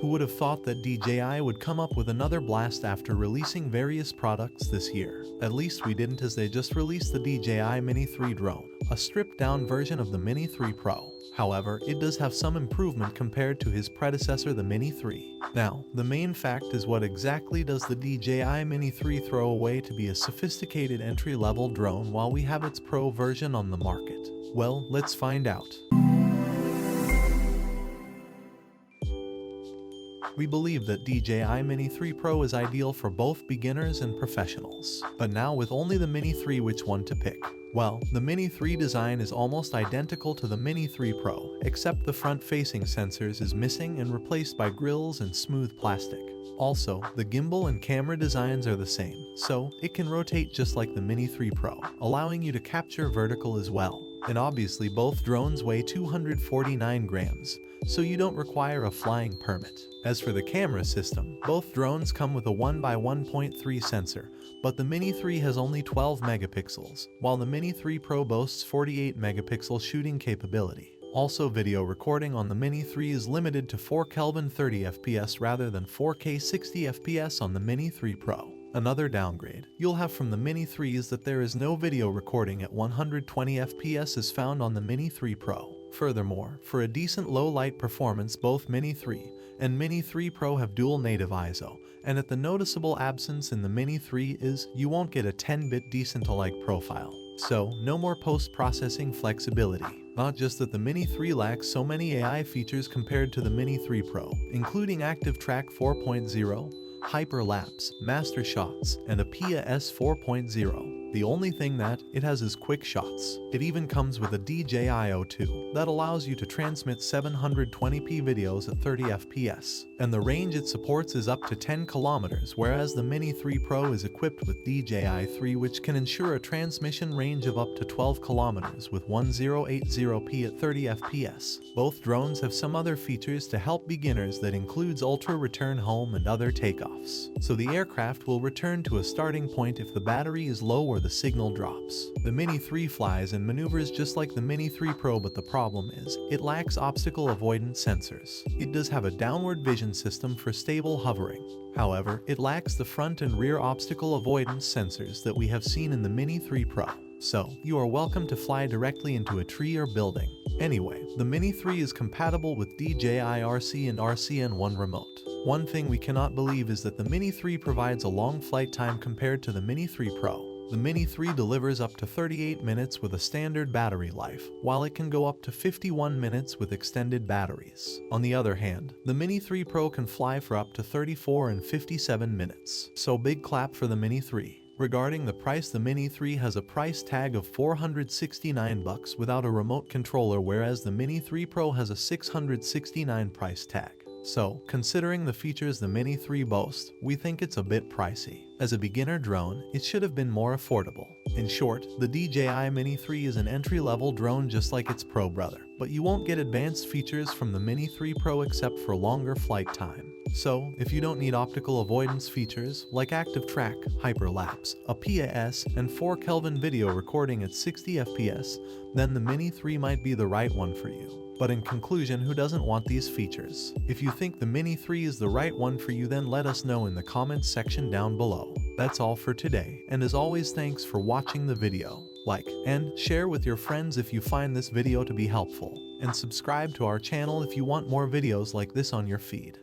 Who would have thought that DJI would come up with another blast after releasing various products this year? At least we didn't, as they just released the DJI Mini 3 drone, a stripped-down version of the Mini 3 Pro. However, it does have some improvement compared to his predecessor, the Mini 3. Now, the main fact is, what exactly does the DJI Mini 3 throw away to be a sophisticated entry-level drone while we have its Pro version on the market? Well, let's find out. We believe that DJI Mini 3 Pro is ideal for both beginners and professionals. But now, with only the Mini 3, which one to pick? Well, the Mini 3 design is almost identical to the Mini 3 Pro, except the front-facing sensors is missing and replaced by grills and smooth plastic. Also, the gimbal and camera designs are the same, so it can rotate just like the Mini 3 Pro, allowing you to capture vertical as well. And obviously both drones weigh 249 grams, so you don't require a flying permit. As for the camera system, both drones come with a 1x1.3 sensor, but the Mini 3 has only 12 megapixels, while the Mini 3 Pro boasts 48 megapixel shooting capability. Also, video recording on the Mini 3 is limited to 4K 30 FPS rather than 4K 60 FPS on the Mini 3 Pro. Another downgrade you'll have from the Mini 3 is that there is no video recording at 120 FPS as found on the Mini 3 Pro. Furthermore, for a decent low-light performance, both Mini 3 and Mini 3 Pro have dual native ISO, and at the noticeable absence in the Mini 3 is you won't get a 10-bit decent-alike profile. So, no more post-processing flexibility. Not just that the Mini 3 lacks so many AI features compared to the Mini 3 Pro, including Active Track 4.0, Hyperlapse, Master Shots, and a PAS 4.0. The only thing that it has is quick shots. It even comes with a DJI O2 that allows you to transmit 720p videos at 30 FPS. And the range it supports is up to 10 kilometers, whereas the Mini 3 Pro is equipped with DJI 3, which can ensure a transmission range of up to 12 kilometers with 1080p at 30 FPS. Both drones have some other features to help beginners that includes ultra return home and other takeoffs. So the aircraft will return to a starting point if the battery is low or the signal drops. The Mini 3 flies and maneuvers just like the Mini 3 Pro, but the problem is it lacks obstacle avoidance sensors. It does have a downward vision system for stable hovering. However, it lacks the front and rear obstacle avoidance sensors that we have seen in the Mini 3 Pro. So, you are welcome to fly directly into a tree or building. Anyway, the Mini 3 is compatible with DJI RC and RCN1 remote. One thing we cannot believe is that the Mini 3 provides a long flight time compared to the Mini 3 Pro. The Mini 3 delivers up to 38 minutes with a standard battery life, while it can go up to 51 minutes with extended batteries. On the other hand, the Mini 3 Pro can fly for up to 34 and 57 minutes. So big clap for the Mini 3. Regarding the price, the Mini 3 has a price tag of $469 without a remote controller, whereas the Mini 3 Pro has a $669 price tag. So, considering the features the Mini 3 boasts, we think it's a bit pricey. As a beginner drone, it should have been more affordable. In short, the DJI Mini 3 is an entry-level drone just like its Pro brother, but you won't get advanced features from the Mini 3 Pro except for longer flight time. So, if you don't need optical avoidance features like Active Track, Hyperlapse, a PAS, and 4K video recording at 60 FPS, then the Mini 3 might be the right one for you. But in conclusion, who doesn't want these features? If you think the Mini 3 is the right one for you, then let us know in the comments section down below. That's all for today, and as always, thanks for watching the video. Like and share with your friends if you find this video to be helpful, and subscribe to our channel if you want more videos like this on your feed.